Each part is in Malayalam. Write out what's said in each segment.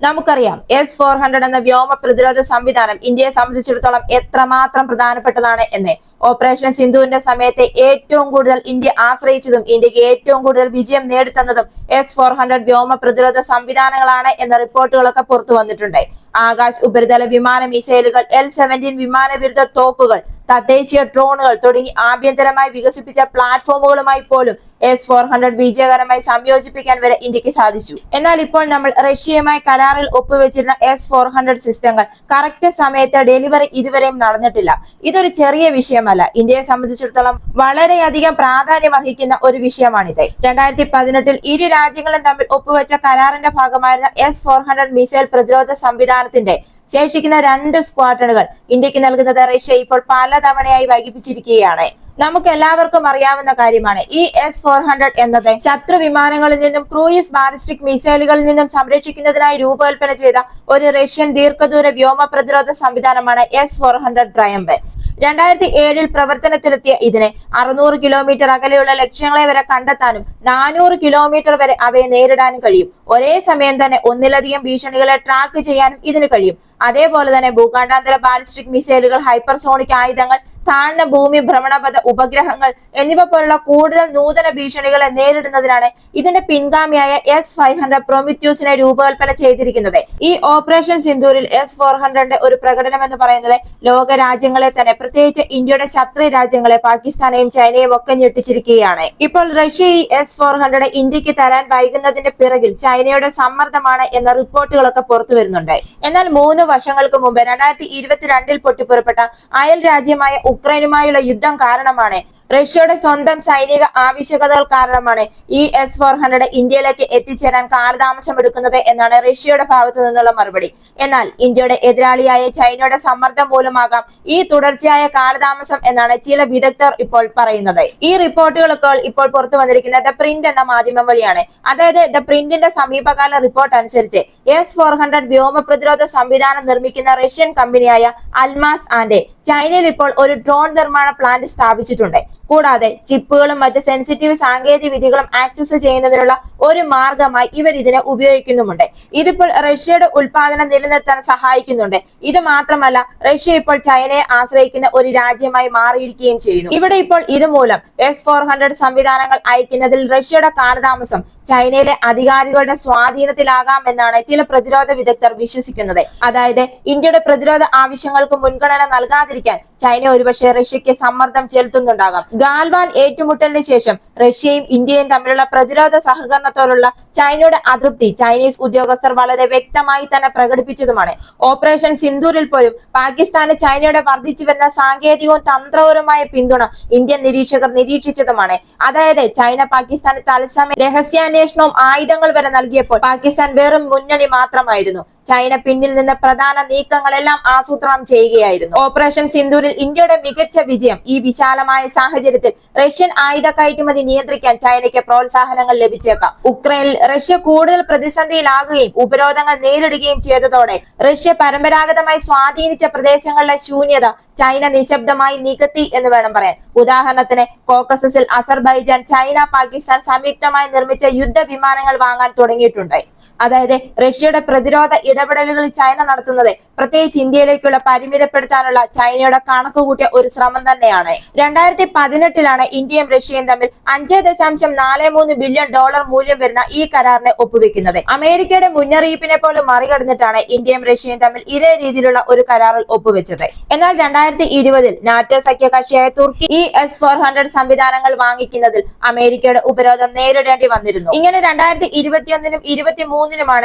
നമുക്കറിയാം S-400 എന്ന വ്യോമ പ്രതിരോധ സംവിധാനം ഇന്ത്യയെ സംബന്ധിച്ചിടത്തോളം എത്രമാത്രം പ്രധാനപ്പെട്ടതാണ് എന്ന്. ഓപ്പറേഷൻ സിന്ധുവിന്റെ സമയത്ത് ഏറ്റവും കൂടുതൽ ഇന്ത്യ ആശ്രയിച്ചതും ഇന്ത്യക്ക് ഏറ്റവും കൂടുതൽ വിജയം നേടിത്തന്നതും S-400 വ്യോമ പ്രതിരോധ സംവിധാനങ്ങളാണ് എന്ന റിപ്പോർട്ടുകളൊക്കെ പുറത്തു വന്നിട്ടുണ്ട്. ആകാശ് ഉപരിതല വിമാന മിസൈലുകൾ, L-17 വിമാന വിരുദ്ധ തോക്കുകൾ, തദ്ദേശീയ ഡ്രോണുകൾ തുടങ്ങി ആഭ്യന്തരമായി വികസിപ്പിച്ച പ്ലാറ്റ്ഫോമുകളുമായി പോലും S-400 വിജയകരമായി സംയോജിപ്പിക്കാൻ വരെ ഇന്ത്യക്ക് സാധിച്ചു. എന്നാൽ ഇപ്പോൾ നമ്മൾ റഷ്യയുമായി കരാറിൽ ഒപ്പുവെച്ചിരുന്ന S-400 സിസ്റ്റങ്ങൾ കറക്റ്റ് സമയത്ത് ഡെലിവറി ഇതുവരെയും നടന്നിട്ടില്ല. ഇതൊരു ചെറിയ വിഷയമല്ല. ഇന്ത്യയെ സംബന്ധിച്ചിടത്തോളം വളരെയധികം പ്രാധാന്യം അർഹിക്കുന്ന ഒരു വിഷയമാണിത്. 2018 ഇരു രാജ്യങ്ങളും തമ്മിൽ ഒപ്പുവെച്ച കരാറിന്റെ ഭാഗമായിരുന്ന S-400 മിസൈൽ പ്രതിരോധ സംവിധാനത്തിന്റെ ശേഷിക്കുന്ന 2 സ്ക്വാഡ്രണുകൾ ഇന്ത്യക്ക് നൽകുന്നത് റഷ്യ ഇപ്പോൾ പലതവണയായി വൈകിപ്പിച്ചിരിക്കുകയാണ്. നമുക്ക് എല്ലാവർക്കും അറിയാവുന്ന കാര്യമാണ്, ഈ S-400 എന്നത് ശത്രു വിമാനങ്ങളിൽ നിന്നും ക്രൂയിസ് ബാലിസ്റ്റിക് മിസൈലുകളിൽ നിന്നും സംരക്ഷിക്കുന്നതിനായി രൂപകൽപ്പന ചെയ്ത ഒരു റഷ്യൻ ദീർഘദൂര വ്യോമ പ്രതിരോധ സംവിധാനമാണ് S-400 ട്രയംഫ്. 2007 പ്രവർത്തനത്തിലെത്തിയ ഇതിന് 600 കിലോമീറ്റർ അകലെയുള്ള ലക്ഷ്യങ്ങളെ വരെ കണ്ടെത്താനും 400 കിലോമീറ്റർ വരെ അവയെ നേരിടാനും കഴിയും. ഒരേ സമയം തന്നെ ഒന്നിലധികം ഭീഷണികളെ ട്രാക്ക് ചെയ്യാനും ഇതിന് കഴിയും. അതേപോലെ തന്നെ ഭൂഖണ്ഡാന്തര ബാലിസ്റ്റിക് മിസൈലുകൾ, ഹൈപ്പർസോണിക് ആയുധങ്ങൾ, താഴ്ന്ന ഭൂമി ഭ്രമണപഥ ഉപഗ്രഹങ്ങൾ എന്നിവ പോലുള്ള കൂടുതൽ നൂതന ഭീഷണികളെ നേരിടുന്നതിനാണ് ഇതിന്റെ പിൻഗാമിയായ S-500 പ്രൊമിത്യൂസിനെ രൂപകൽപ്പന ചെയ്തിരിക്കുന്നത്. ഈ ഓപ്പറേഷൻ സിന്ദൂരിൽ S-400 ഒരു പ്രകടനം എന്ന് പറയുന്നത് ലോക രാജ്യങ്ങളെ തന്നെ, പ്രത്യേകിച്ച് ഇന്ത്യയുടെ ശത്രു രാജ്യങ്ങളെ പാകിസ്ഥാനെയും ചൈനയും ഒക്കെ ഞെട്ടിച്ചിരിക്കുകയാണ്. ഇപ്പോൾ റഷ്യ ഈ S-400 ഇന്ത്യക്ക് തരാൻ വൈകുന്നതിന്റെ പിറകിൽ ചൈനയുടെ സമ്മർദ്ദമാണ് എന്ന റിപ്പോർട്ടുകളൊക്കെ പുറത്തു വരുന്നുണ്ട്. എന്നാൽ 3 വർഷങ്ങൾക്ക് മുമ്പ് 2022 പൊട്ടിപ്പുറപ്പെട്ട അയൽ രാജ്യമായ ഉക്രൈനുമായുള്ള യുദ്ധം കാരണമാണ്, റഷ്യയുടെ സ്വന്തം സൈനിക ആവശ്യകതകൾ കാരണമാണ് ഈ S-400 ഇന്ത്യയിലേക്ക് എത്തിച്ചേരാൻ കാലതാമസം എടുക്കുന്നത് എന്നാണ് റഷ്യയുടെ ഭാഗത്തു നിന്നുള്ള മറുപടി. എന്നാൽ ഇന്ത്യയുടെ എതിരാളിയായ ചൈനയുടെ സമ്മർദ്ദം മൂലമാകാം ഈ തുടർച്ചയായ കാലതാമസം എന്നാണ് ചില വിദഗ്ധർ ഇപ്പോൾ പറയുന്നത്. ഈ റിപ്പോർട്ടുകളൊക്കെ ഇപ്പോൾ പുറത്തു വന്നിരിക്കുന്ന ദ പ്രിന്റ് എന്ന മാധ്യമം വഴിയാണ്. അതായത് ദ പ്രിന്റിന്റെ സമീപകാല റിപ്പോർട്ട് അനുസരിച്ച് S-400 വ്യോമ പ്രതിരോധ സംവിധാനം നിർമ്മിക്കുന്ന റഷ്യൻ കമ്പനിയായ അൽമാസ് ആൻഡ് ചൈനയിൽ ഇപ്പോൾ ഒരു ഡ്രോൺ നിർമ്മാണ പ്ലാന്റ് സ്ഥാപിച്ചിട്ടുണ്ട്. കൂടാതെ ചിപ്പുകളും മറ്റ് സെൻസിറ്റീവ് സാങ്കേതിക വിദ്യകളും ആക്സസ് ചെയ്യുന്നതിനുള്ള ഒരു മാർഗമായി ഇവർ ഇതിനെ ഉപയോഗിക്കുന്നുമുണ്ട്. ഇതിപ്പോൾ റഷ്യയുടെ ഉൽപാദനം നിലനിർത്താൻ സഹായിക്കുന്നുണ്ട്. ഇത് മാത്രമല്ല, റഷ്യ ഇപ്പോൾ ചൈനയെ ആശ്രയിക്കുന്ന ഒരു രാജ്യമായി മാറിയിരിക്കുകയും ചെയ്യുന്നു. ഇവിടെ ഇപ്പോൾ ഇതുമൂലം S-400 സംവിധാനങ്ങൾ അയക്കുന്നതിൽ റഷ്യയുടെ കാലതാമസം ചൈനയിലെ അധികാരികളുടെ സ്വാധീനത്തിലാകാമെന്നാണ് ചില പ്രതിരോധ വിദഗ്ധർ വിശ്വസിക്കുന്നത്. അതായത് ഇന്ത്യയുടെ പ്രതിരോധ ആവശ്യങ്ങൾക്ക് മുൻഗണന നൽകാതിരിക്കാൻ ചൈന ഒരുപക്ഷെ റഷ്യക്ക് സമ്മർദ്ദം ചെലുത്തുന്നുണ്ടാകാം. ഗാൽവാൻ ഏറ്റുമുട്ടലിന് ശേഷം റഷ്യയും ഇന്ത്യയും തമ്മിലുള്ള പ്രതിരോധ സഹകരണത്തോടുള്ള ചൈനയുടെ അതൃപ്തി ചൈനീസ് ഉദ്യോഗസ്ഥർ വളരെ വ്യക്തമായി തന്നെ പ്രകടിപ്പിച്ചതുമാണ്. ഓപ്പറേഷൻ സിന്ദൂരിൽ പോലും പാകിസ്ഥാന് ചൈനയുടെ വർദ്ധിച്ചു വരുന്ന സാങ്കേതികവും തന്ത്രപരവുമായ പിന്തുണ ഇന്ത്യൻ നിരീക്ഷകർ നിരീക്ഷിച്ചതുമാണ്. അതായത് ചൈന പാകിസ്ഥാന് തത്സമയ രഹസ്യാന്വേഷണവും ആയുധങ്ങൾ വരെ നൽകിയപ്പോൾ പാകിസ്ഥാൻ വെറും മുന്നണി മാത്രമായിരുന്നു. ചൈന പിന്നിൽ നിന്ന് പ്രധാന നീക്കങ്ങളെല്ലാം ആസൂത്രണം ചെയ്യുകയായിരുന്നു. ഓപ്പറേഷൻ സിന്ദൂരിൽ ഇന്ത്യയുടെ മികച്ച വിജയം ഈ വിശാലമായ സാഹചര്യത്തിൽ റഷ്യൻ ആയുധ കയറ്റുമതി നിയന്ത്രിക്കാൻ ചൈനയ്ക്ക് പ്രോത്സാഹനങ്ങൾ ലഭിച്ചേക്കാം. ഉക്രൈനിൽ റഷ്യ കൂടുതൽ പ്രതിസന്ധിയിലാകുകയും ഉപരോധങ്ങൾ നേരിടുകയും ചെയ്തതോടെ റഷ്യ പരമ്പരാഗതമായി സ്വാധീനിച്ച പ്രദേശങ്ങളിലെ ശൂന്യത ചൈന നിശബ്ദമായി നികത്തി എന്ന് വേണം പറയാൻ. ഉദാഹരണത്തിന് കോക്കസസിൽ അസർബൈജാൻ, ചൈന, പാകിസ്ഥാൻ സംയുക്തമായി നിർമ്മിച്ച യുദ്ധവിമാനങ്ങൾ വാങ്ങാൻ തുടങ്ങിയിട്ടുണ്ട്. അതായത് റഷ്യയുടെ പ്രതിരോധ ഇടപെടലുകളിൽ ചൈന നടത്തുന്നത് പ്രത്യേകിച്ച് ഇന്ത്യയിലേക്കുള്ള പരിമിതപ്പെടുത്താനുള്ള ചൈനയുടെ കണക്കുകൂട്ടിയ ഒരു ശ്രമം തന്നെയാണ്. 2018 ഇന്ത്യയും റഷ്യയും തമ്മിൽ $5.43 ബില്യൺ മൂല്യം വരുന്ന ഈ കരാറിനെ ഒപ്പുവെക്കുന്നത്. അമേരിക്കയുടെ മുന്നറിയിപ്പിനെ പോലും മറികടന്നിട്ടാണ് ഇന്ത്യയും റഷ്യയും തമ്മിൽ ഇതേ രീതിയിലുള്ള ഒരു കരാറിൽ ഒപ്പുവെച്ചത്. എന്നാൽ 2020 നാറ്റോ സഖ്യകക്ഷിയായ തുർക്കി ഈ S-400 സംവിധാനങ്ങൾ വാങ്ങിക്കുന്നതിൽ അമേരിക്കയുടെ ഉപരോധം നേരിടേണ്ടി വന്നിരുന്നു. ഇങ്ങനെ 2021 23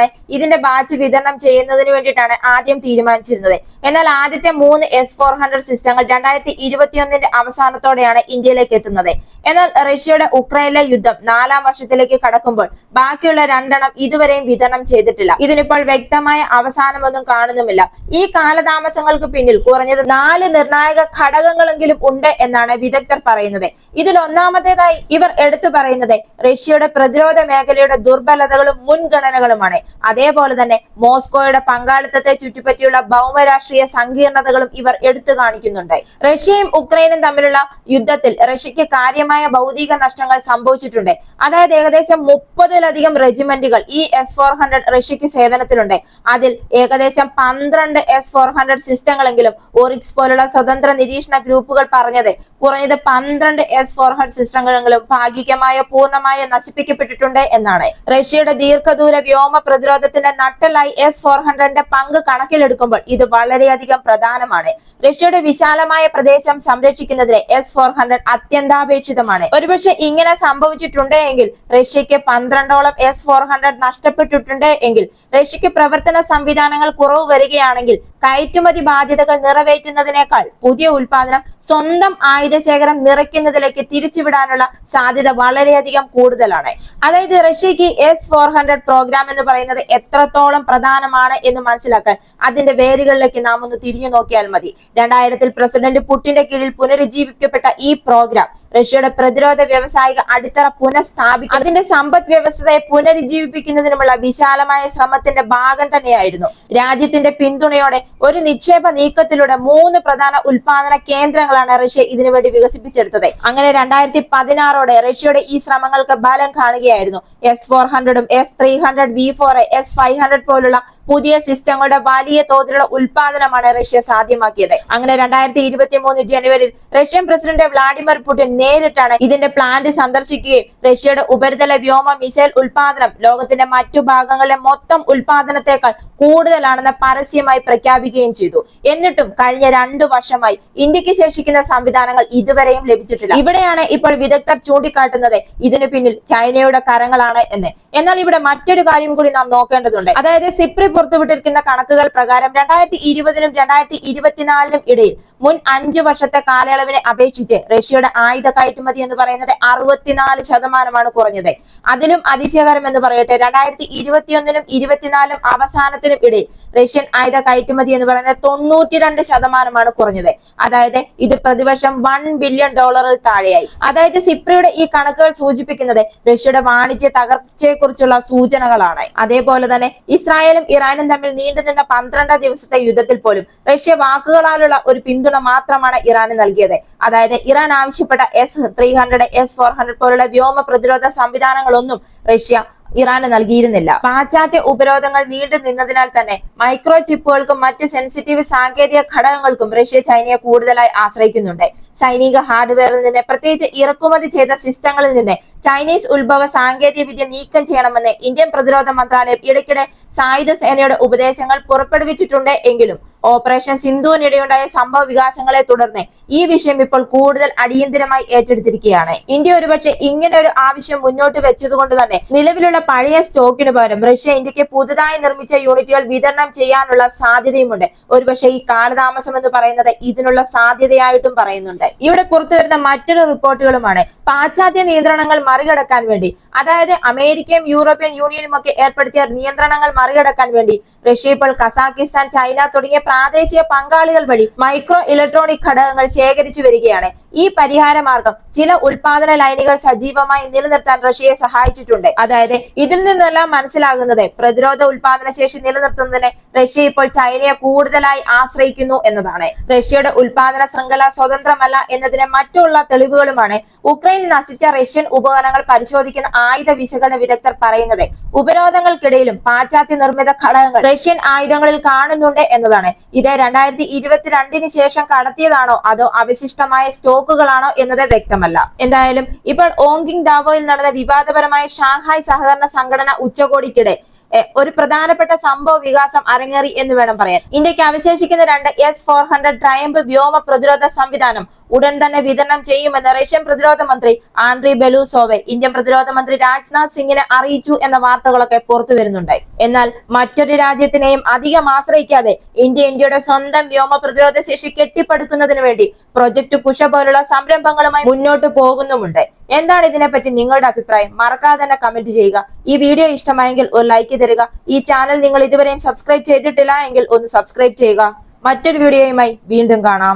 ഇതിന്റെ ബാച്ച് വിതരണം ചെയ്യുന്നതിന് വേണ്ടിയിട്ടാണ് ആദ്യം തീരുമാനിച്ചിരുന്നത്. എന്നാൽ ആദ്യത്തെ 3 S-400 സിസ്റ്റങ്ങൾ 2021 അവസാനത്തോടെയാണ് ഇന്ത്യയിലേക്ക് എത്തുന്നത്. എന്നാൽ റഷ്യയുടെ ഉക്രൈനിലെ യുദ്ധം 4ാം വർഷത്തിലേക്ക് കടക്കുമ്പോൾ ബാക്കിയുള്ള 2 ഇതുവരെയും വിതരണം ചെയ്തിട്ടില്ല. ഇതിനിപ്പോൾ വ്യക്തമായ അവസാനമൊന്നും കാണുന്നുമില്ല. ഈ കാലതാമസങ്ങൾക്ക് പിന്നിൽ കുറഞ്ഞത് 4 നിർണായക ഘടകങ്ങളെങ്കിലും ഉണ്ട് എന്നാണ് വിദഗ്ധർ പറയുന്നത്. ഇതിൽ ഒന്നാമത്തേതായി ഇവർ എടുത്തു പറയുന്നത് റഷ്യയുടെ പ്രതിരോധ മേഖലയുടെ ദുർബലതകളും മുൻഗണനകളും സാധ്യതകളുമാണ്. അതേപോലെ തന്നെ മോസ്കോയുടെ പങ്കാളിത്തത്തെ ചുറ്റിപ്പറ്റിയുള്ള ഭൗമരാഷ്ട്രീയ സങ്കീർണതകളും ഇവർ എടുത്തു കാണിക്കുന്നുണ്ട്. റഷ്യയും ഉക്രൈനും തമ്മിലുള്ള യുദ്ധത്തിൽ റഷ്യക്ക് കാര്യമായ ഭൗതിക നഷ്ടങ്ങൾ സംഭവിച്ചിട്ടുണ്ട്. അതായത് ഏകദേശം 30-ലധികം റെജിമെന്റുകൾ ഈ S-400 റഷ്യക്ക് സേവനത്തിലുണ്ട്. അതിൽ ഏകദേശം 12 S-400 സിസ്റ്റങ്ങളെങ്കിലും ഒറിക്സ് പോലുള്ള സ്വതന്ത്ര നിരീക്ഷണ ഗ്രൂപ്പുകൾ പറഞ്ഞത് കുറഞ്ഞത് 12 S-400 സിസ്റ്റങ്ങളെങ്കിലും ഭാഗികമായോ പൂർണ്ണമായോ നശിപ്പിക്കപ്പെട്ടിട്ടുണ്ട് എന്നാണ്. റഷ്യയുടെ ദീർഘദൂര വ്യോമ പ്രതിരോധത്തിന്റെ നട്ടലായി S-400ന്റെ പങ്ക് കണക്കിലെടുക്കുമ്പോൾ ഇത് വളരെയധികം പ്രധാനമാണ്. റഷ്യയുടെ വിശാലമായ പ്രദേശം സംരക്ഷിക്കുന്നതിന് S-400 അത്യന്താപേക്ഷിതമാണ്. ഒരുപക്ഷെ ഇങ്ങനെ സംഭവിച്ചിട്ടുണ്ട് എങ്കിൽ റഷ്യക്ക് 12ഓളം S-400 നഷ്ടപ്പെട്ടിട്ടുണ്ട് എങ്കിൽ റഷ്യക്ക് പ്രവർത്തന സംവിധാനങ്ങൾ കുറവ് വരികയാണെങ്കിൽ കയറ്റുമതി ബാധ്യതകൾ നിറവേറ്റുന്നതിനേക്കാൾ പുതിയ ഉൽപാദനം സ്വന്തം ആയുധശേഖരം നിറയ്ക്കുന്നതിലേക്ക് തിരിച്ചുവിടാനുള്ള സാധ്യത വളരെയധികം കൂടുതലാണ്. അതായത് റഷ്യക്ക് S-400 പ്രോഗ്രാം എന്ന് പറയുന്നത് എത്രത്തോളം പ്രധാനമാണ് എന്ന് മനസ്സിലാക്കാൻ അതിന്റെ വേരുകളിലേക്ക് നാം ഒന്ന് തിരിഞ്ഞു നോക്കിയാൽ മതി. 2000-ൽ പ്രസിഡന്റ് പുടിന്റെ കീഴിൽ പുനരുജ്ജീവിക്കപ്പെട്ട ഈ പ്രോഗ്രാം റഷ്യയുടെ പ്രതിരോധ വ്യാവസായിക അടിത്തറ പുനഃസ്ഥാപിക്കുക, അതിന്റെ സമ്പദ് വ്യവസ്ഥയെ പുനരുജ്ജീവിപ്പിക്കുന്നതിനുമുള്ള വിശാലമായ ശ്രമത്തിന്റെ ഭാഗം തന്നെയായിരുന്നു. രാജ്യത്തിന്റെ പിന്തുണയോടെ ഒരു നിക്ഷേപ നീക്കത്തിലൂടെ 3 പ്രധാന ഉൽപാദന കേന്ദ്രങ്ങളാണ് റഷ്യ ഇതിനുവേണ്ടി വികസിപ്പിച്ചെടുത്തത്. അങ്ങനെ 2016ഓടെ റഷ്യയുടെ ഈ ശ്രമങ്ങൾക്ക് ബലം കാണുകയായിരുന്നു. S-400ഉം S-300 V4 S-500 പോലുള്ള പുതിയ സിസ്റ്റങ്ങളുടെ വലിയ തോതിലുള്ള ഉൽപാദനമാണ് റഷ്യ സാധ്യമാക്കിയത്. അങ്ങനെ 2023 ജനുവരിയിൽ റഷ്യൻ പ്രസിഡന്റ് വ്ളാഡിമിർ പുടിൻ നേരിട്ടാണ് ഇതിന്റെ പ്ലാന്റ് സന്ദർശിക്കുകയും റഷ്യയുടെ ഉപരിതല വ്യോമ മിസൈൽ ഉൽപാദനം ലോകത്തിന്റെ മറ്റു ഭാഗങ്ങളിലെ മൊത്തം ഉൽപാദനത്തെക്കാൾ കൂടുതലാണെന്ന് പരസ്യമായി പ്രഖ്യാപിക്കുകയും ചെയ്തു. എന്നിട്ടും കഴിഞ്ഞ 2 വർഷമായി ഇന്ത്യക്ക് ശേഷിക്കുന്ന സംവിധാനങ്ങൾ ഇതുവരെയും ലഭിച്ചിട്ടില്ല. ഇവിടെയാണ് ഇപ്പോൾ വിദഗ്ധർ ചൂണ്ടിക്കാട്ടുന്നത് ഇതിനു പിന്നിൽ ചൈനയുടെ കരങ്ങളാണ് എന്ന്. എന്നാൽ ഇവിടെ മറ്റൊരു കാര്യം കൂടി നാം നോക്കേണ്ടതുണ്ട്. അതായത് സിപ്രി പുറത്തുവിട്ടിരിക്കുന്ന കണക്കുകൾ പ്രകാരം 2020-നും 2024-നും ഇടയിൽ മുൻ 5 വർഷത്തെ കാലയളവിനെ അപേക്ഷിച്ച് റഷ്യയുടെ ആയുധ കയറ്റുമതി എന്ന് പറയുന്നത് 64% കുറഞ്ഞത്. അതിലും അതിശയകരം എന്ന് പറയട്ടെ, 2021-നും 2024-നും അവസാനത്തിനും ഇടയിൽ റഷ്യൻ ആയുധ കയറ്റുമതി എന്ന് പറയുന്നത് 92% കുറഞ്ഞത്. അതായത് ഇത് പ്രതിവർഷം $1 ബില്യൺ താഴെയായി. അതായത് സിപ്രിയുടെ ഈ കണക്കുകൾ സൂചിപ്പിക്കുന്നത് റഷ്യയുടെ വാണിജ്യ തകർച്ചയെ കുറിച്ചുള്ള സൂചനകളാണ്. അതേപോലെ തന്നെ ഇസ്രായേലും ഇറാനും തമ്മിൽ നീണ്ടുനിന്ന 12 ദിവസത്തെ യുദ്ധത്തിൽ പോലും റഷ്യ വാക്കുകളാലുള്ള ഒരു പിന്തുണ മാത്രമാണ് ഇറാന് നൽകിയത്. അതായത് ഇറാൻ ആവശ്യപ്പെട്ട S-300 S-400 പോലുള്ള വ്യോമ പ്രതിരോധ സംവിധാനങ്ങളൊന്നും റഷ്യ ഇറാന് നൽകിയിരുന്നില്ല. പാശ്ചാത്യ ഉപരോധങ്ങൾ നീണ്ടു നിന്നതിനാൽ തന്നെ മൈക്രോ ചിപ്പുകൾക്കും മറ്റ് സെൻസിറ്റീവ് സാങ്കേതിക ഘടകങ്ങൾക്കും റഷ്യ ചൈനയെ കൂടുതലായി ആശ്രയിക്കുന്നുണ്ട്. സൈനിക ഹാർഡ്വെയറിൽ നിന്ന്, പ്രത്യേകിച്ച് ഇറക്കുമതി ചെയ്ത സിസ്റ്റങ്ങളിൽ നിന്ന് ചൈനീസ് ഉത്ഭവ സാങ്കേതിക വിദ്യ നീക്കം ചെയ്യണമെന്ന് ഇന്ത്യൻ പ്രതിരോധ മന്ത്രാലയം ഇടയ്ക്കിടെ സായുധ സേനയുടെ ഉപദേശങ്ങൾ പുറപ്പെടുവിച്ചിട്ടുണ്ട്. എങ്കിലും ഓപ്പറേഷൻ സിന്ധുവിനിടെയുണ്ടായ സംഭവ വികാസങ്ങളെ തുടർന്ന് ഈ വിഷയം ഇപ്പോൾ കൂടുതൽ അടിയന്തരമായി ഏറ്റെടുത്തിരിക്കുകയാണ്. ഇന്ത്യ ഒരുപക്ഷെ ഇങ്ങനെ ഒരു ആവശ്യം മുന്നോട്ട് വെച്ചതുകൊണ്ട് തന്നെ നിലവിലുള്ള പഴയ സ്റ്റോക്കിന് പകരം റഷ്യ ഇന്ത്യക്ക് പുതുതായി നിർമ്മിച്ച യൂണിറ്റുകൾ വിതരണം ചെയ്യാനുള്ള സാധ്യതയുമുണ്ട്. ഒരുപക്ഷെ ഈ കാലതാമസം എന്ന് പറയുന്നത് ഇതിനുള്ള സാധ്യതയായിട്ടും പറയുന്നുണ്ട്. ഇവിടെ പുറത്തുവരുന്ന മറ്റൊരു റിപ്പോർട്ടുകളുമാണ് പാശ്ചാത്യ നിയന്ത്രണങ്ങൾ മറികടക്കാൻ വേണ്ടി, അതായത് അമേരിക്കയും യൂറോപ്യൻ യൂണിയനും ഒക്കെ ഏർപ്പെടുത്തിയ നിയന്ത്രണങ്ങൾ മറികടക്കാൻ വേണ്ടി റഷ്യ ഇപ്പോൾ കസാക്കിസ്ഥാൻ, ചൈന തുടങ്ങിയ പ്രാദേശിക പങ്കാളികൾ വഴി മൈക്രോ ഇലക്ട്രോണിക് ഘടകങ്ങൾ ശേഖരിച്ചു വരികയാണ്. ഈ പരിഹാര മാർഗം ചില ഉൽപാദന ലൈനുകൾ സജീവമായി നിലനിർത്താൻ റഷ്യയെ സഹായിച്ചിട്ടുണ്ട്. അതായത് ഇതിൽ നിന്നെല്ലാം മനസ്സിലാകുന്നത് പ്രതിരോധ ഉൽപാദന ശേഷി നിലനിർത്തുന്നതിന് റഷ്യ ഇപ്പോൾ ചൈനയെ കൂടുതലായി ആശ്രയിക്കുന്നു എന്നതാണ്. റഷ്യയുടെ ഉൽപാദന ശൃംഖല സ്വതന്ത്രമല്ല എന്നതിന് മറ്റുള്ള തെളിവുകളുമാണ് ഉക്രൈനിൽ നശിച്ച റഷ്യൻ ഉപകരണങ്ങൾ പരിശോധിക്കുന്ന ആയുധ വിശകലന വിദഗ്ധർ പറയുന്നത്. ഉപരോധങ്ങൾക്കിടയിലും പാശ്ചാത്യ നിർമ്മിത ഘടകങ്ങൾ റഷ്യൻ ആയുധങ്ങളിൽ കാണുന്നുണ്ട് എന്നതാണ്. ഇത് 2022-ന് ശേഷം കടത്തിയതാണോ അതോ അവശിഷ്ടമായ സ്റ്റോക്കുകളാണോ എന്നത് വ്യക്തമല്ല. എന്തായാലും ഇപ്പോൾ ഓങ്കിങ് ദാവോയിൽ നടന്ന വിവാദപരമായ ഷാങ്ഹായ് സഹകരണ സംഘടന ഉച്ചകോടിക്കിടെ ഒരു പ്രധാനപ്പെട്ട സംഭവ വികാസം അരങ്ങേറി എന്ന് വേണം പറയാൻ. ഇന്ത്യക്ക് അവശേഷിക്കുന്ന 2 S-400 ട്രയംഫ് വ്യോമ പ്രതിരോധ സംവിധാനം ഉടൻ തന്നെ വിതരണം ചെയ്യുമെന്ന് റഷ്യൻ പ്രതിരോധ മന്ത്രി ആൻഡ്രി ബെലൂസോവ് ഇന്ത്യൻ പ്രതിരോധ മന്ത്രി രാജ്നാഥ് സിംഗിനെ അറിയിച്ചു എന്ന വാർത്തകളൊക്കെ പുറത്തു വരുന്നുണ്ട്. എന്നാൽ മറ്റൊരു രാജ്യത്തിനെയും അധികം ആശ്രയിക്കാതെ ഇന്ത്യയുടെ സ്വന്തം വ്യോമ പ്രതിരോധ ശേഷി കെട്ടിപ്പടുക്കുന്നതിന് വേണ്ടി പ്രൊജക്ട് കുഷ പോലുള്ള സംരംഭങ്ങളുമായി മുന്നോട്ട് പോകുന്നുമുണ്ട്. എന്താണ് ഇതിനെപ്പറ്റി നിങ്ങളുടെ അഭിപ്രായം? മറക്കാതെ തന്നെ കമന്റ് ചെയ്യുക. ഈ വീഡിയോ ഇഷ്ടമായെങ്കിൽ ഒരു ലൈക്ക് തരിക. ഈ ചാനൽ നിങ്ങൾ ഇതുവരെയും സബ്സ്ക്രൈബ് ചെയ്തിട്ടില്ല എങ്കിൽ ഒന്ന് സബ്സ്ക്രൈബ് ചെയ്യുക. മറ്റൊരു വീഡിയോയുമായി വീണ്ടും കാണാം.